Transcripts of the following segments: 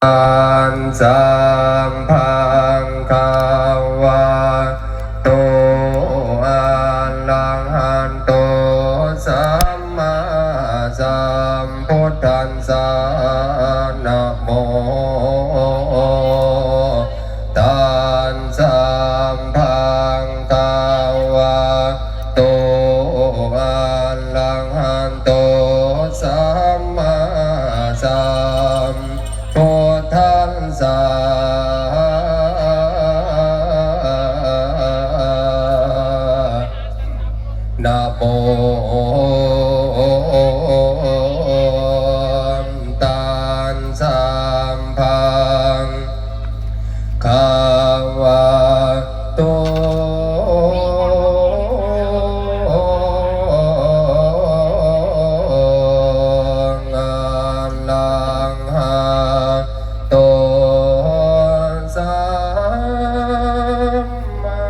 อันสัมพังคาวาโตอะระหันโตสัมมาสัมพุทธัสสะนะโมตัสสะพังคาวาโตอะระหันโตสัมมาสัมพุทธัสสะนะโมตัสสะพังคาวะโตอะระหะโตสัมมา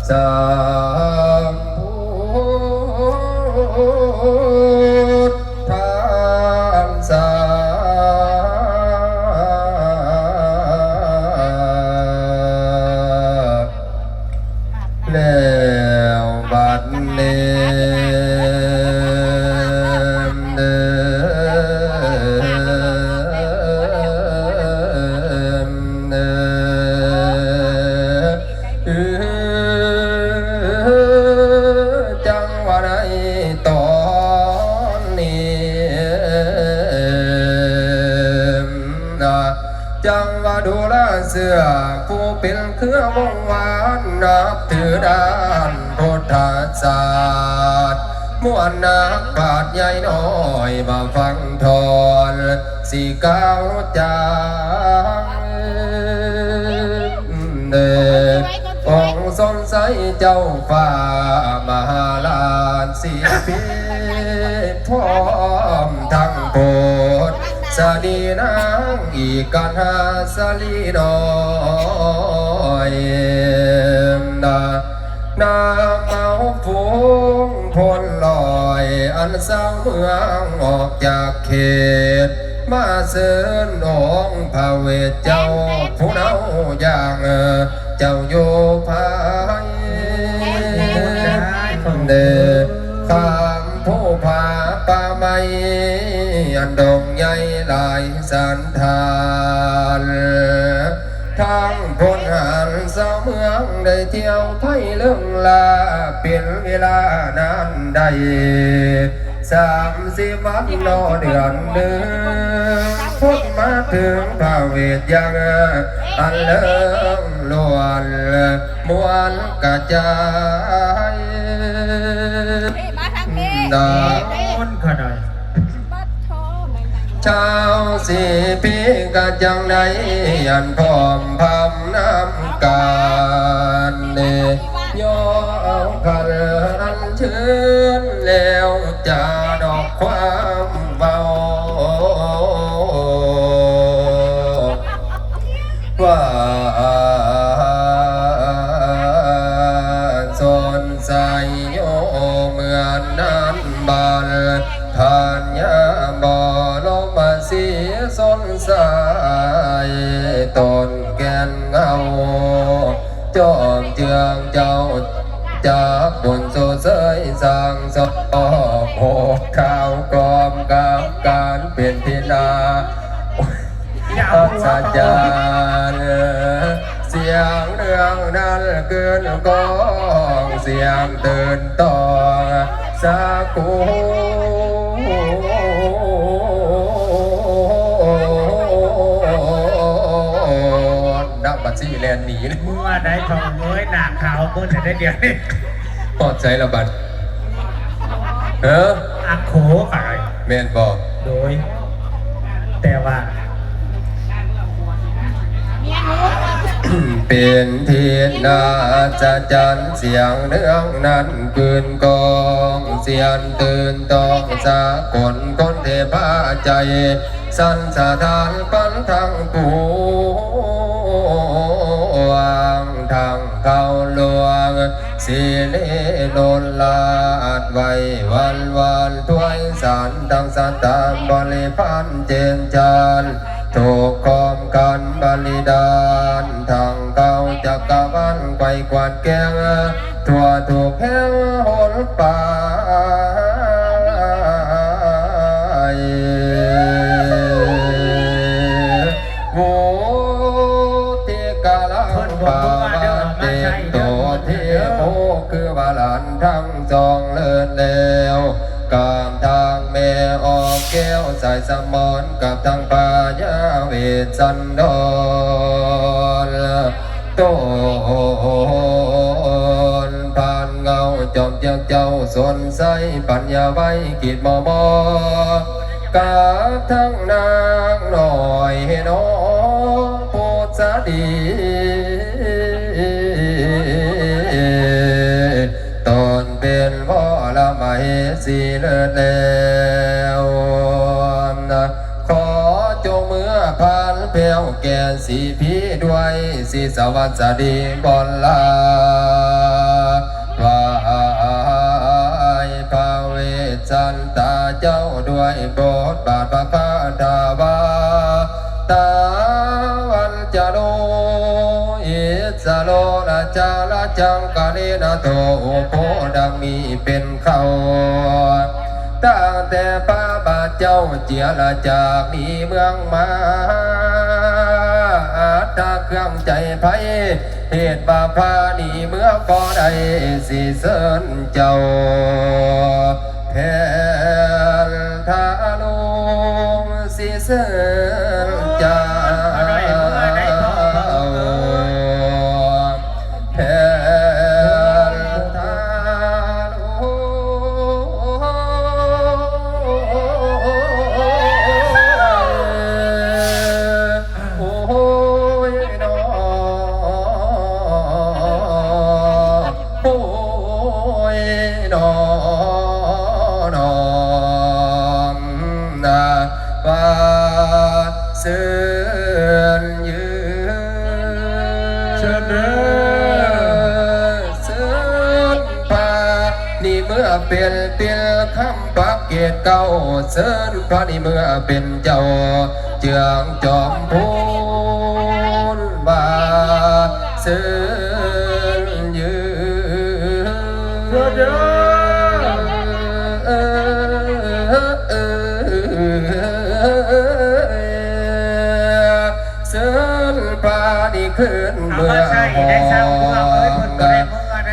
สัมพุทธัสสะแล้วบัดนี้จังหวะใดตอนนี้จังหวะดูแลเสือผู้เป็นเครือวงวานนับถือด้านพุทธศาสตร์มวลนักปราชญ์ใหญ่น้อยมาฟังทอนสีก้าวจางองค์สนใสเจ้าฟ้ามหาลานสีพีพร้อมทั้งโพธสดีนางอีกกันหาสลีน้อยนาเมาฟูงพลลอยอันสร้างเมืองออกจากเขตมาเสินองค์พระเวทเจ้าผู้เนาอย่างเจ้าโยภายเดข้ามผู้ผาป่าไม้อันดงใหญ่หลายสันทานทางพลหันเสาเมืองได้เที่ยวไทยเรื่องลาเปลี่ยนเวลานานได้30 วันนอเดือนหนึ่งพุทธมาถึงพระเวทยังอันเลิงล้วนมวลกระจายดาวนขนาดชาวสีพีกะจังใดอันพร้อมพำน้ำการย่อเอาขันอันเชิญแล้วจะดอกความเบาว่าสนใสโยเหมือนนั้นบานทานยาบ่ลงมาเสียสนใสต้นแก่นเงาจอมเจืองเจ้าจากบนโซเซยสร้างสอบโหข่าวกรอมกับการเปลี่ยนทินาอัศจรรย์เสียงเรื่องนั้นเกินกองเสียงตื่นต่อสักกูนับบัตรซี่แลนหนีเลยมัวได้ทองน้อยหนักขาวคนจะได้เดียวนี่ปลอดใจละบัตรอักโขอะไรแมนบอกโดยแต่ว่าเป็นทีนาจะจันเสียงเรื่องนั้นคืนกองเสียนตื่นต้องสะกดคนเทพาใจสันสะทานปันทางปูวางทางเข้าหลวงเสี สิเลโลลาดไว้วันถวยสารดังสตานบริพันธ์เจนจานถูกคอมกันบริดานทางเก่าจักรวาลไกวกวาดแก้งทั่วถูกแห้งหนป่าโอ้ที่กาลังป่าเด็กโตที่โอคือว่าหลานทั้งสองเลิศแล้วกามทางแม่ออกแก้วสายสมอนกับทางป่ายาเวทสันดรโตผ่านเงาจอมเจ้าสนใสปัญญาไว้กิดมกับทั้งนางหน่อยให้น้องพูดสะดีตอนเป็นพ่อละไม่สีเลิศแล้วขอจงเมื่อผ่านเพียวแก่สีพีด้วยสีสวัสดีบอลลาวายพระเวชสันตาเจ้าด้วยบทบาทพระคาถาวาตาวันจะโลอิสโลนาจาลจังกาลินาโตโพดังมีเป็นเขาตั้งแต่ป้าบาเจ้าเจียละจากนี้เมืองมาตาเครื่องใจไผเหตุบาพานีเมื่อก่อใดสิเสินเจ้าแทนทาลุงสิเสินเจ้าแทนทาลุโอ้ยน้อโอ้ยน้อน้อนาว่าเสื่อนยืนเสื่อนป่านี่เมื่อเป็นคำปักเกตเก่าเสื่อนพระนี่เมื่อเป็นเจ้าเจืองจอมพูนบาเสื่อนยืเสื่อนพระนี่ขึ้นเมื่อหอง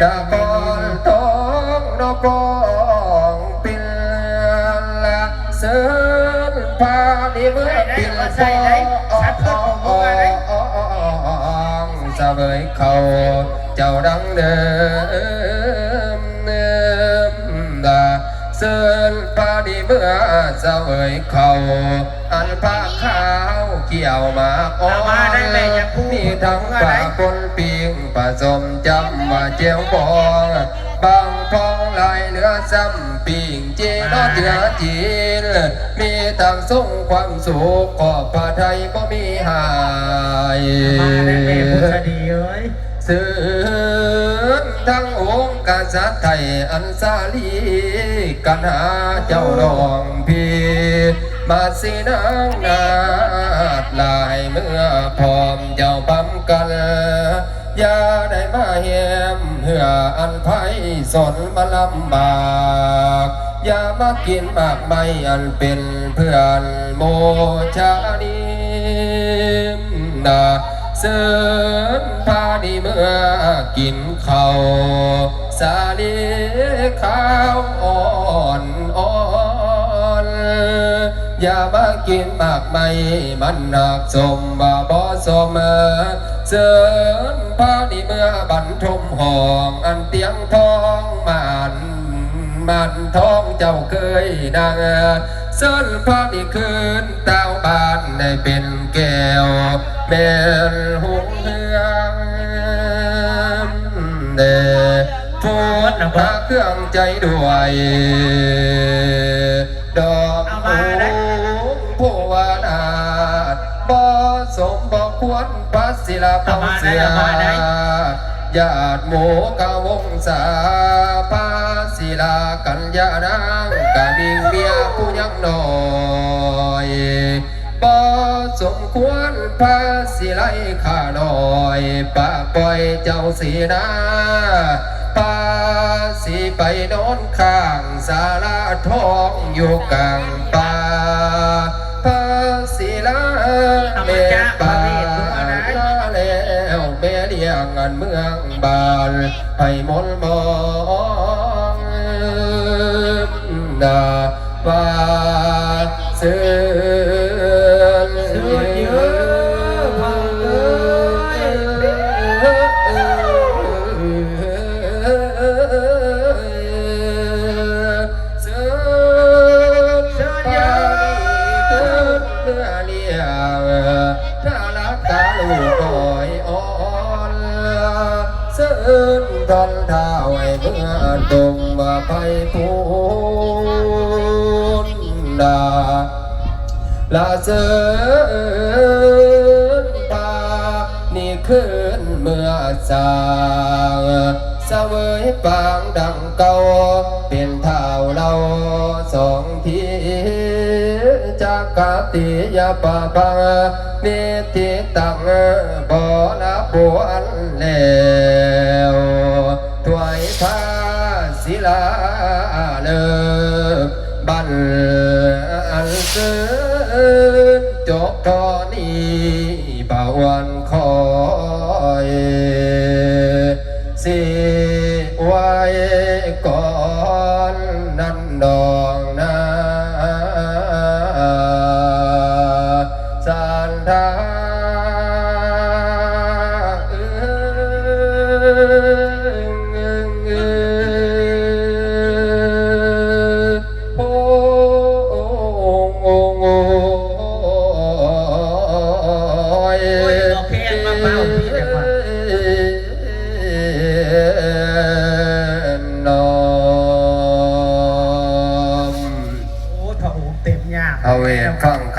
ดาบอนทองนกองปิลละเสื่อนพระนี่เมื่อปิลฟองสะเบยเขาเจ้าดังเดิมดาเสื่อนพระนี่เมื่อสะเบยเขาอันผ้าขาวเกี่ยวมาอ่อนมีทั้งป่าปนปิงผสมจำว่าเจียวบองบางพองลายเนื้อซ้ำปิงจีนอเถือจีนมีทั้งส่งความสุขขอบพระไทยก็มีหายเสื่อมทั้งองค์กษัตริย์ไทยอันสาลีกันหาเจ้าดองพีมาสีนางนาดลายเมื่อพร้อมเจ้าปั๊มกันอย่าได้มาเหียมเหืออันไพสนมาลำบากอย่ามากินมากไม่อันเป็นเพื่อนโมชาดีนาเสื่อมพาดีเมื่อกินข้าวสาลีข้าวอ่อนอย่ามากินมากไม่มันหนักสมบ่บ่สมเสื่อมพาดีเมื่อบันทมห้องอันเตียงทองมันทองเจ้าเคยดังเสื่อมพาดีคืนเต้าบ้านได้เป็นแก้วเป็นหงเฮืองเดพูดพาเครื่องใจด้วยดอกผู้วานาบ่สมบ่ควรพัสศิลาเผาเสีย ญาติหมู่กาวงศาพาศิลากัญญานางกะบิงเมียผู้ยังน้อยบ่สมควรพาสิไลข้าน้อยปะปล่อยเจ้าสีนาพาสิไปนอนข้างศาลาทองอยู่กลางป่าพาสิลาเมป่าลาแล้วแม่เลี้ยงอันเมืองบานให้มนมองนาว่าเสือนเยอะพังเสือนไปเดินเมื่อเลี้ยงถ้ารักกาลูกน้อยอ่อนเสือนทอนเท้าให้เมื่อดมมาไปพูนดาลาเสือนตานี่คืนเมื่อสางเสวยปางดังเก่าเป็นเท่าเราสองทีจากกาติยาปะปังเนติตังบ่นับบวนแล้วถวายพาศิลาเลิกบันอันเกินจบตอนนี้บ่าวันคอยสิไว้ก่อนนั้นดองนาสันทาโอ้โอ้โอ้ย โอเคมาเป่าพี่เดี๋ยวก่อน น้อม โอ้ถ้าโอ้เต็มยาก เอาเวรฟัง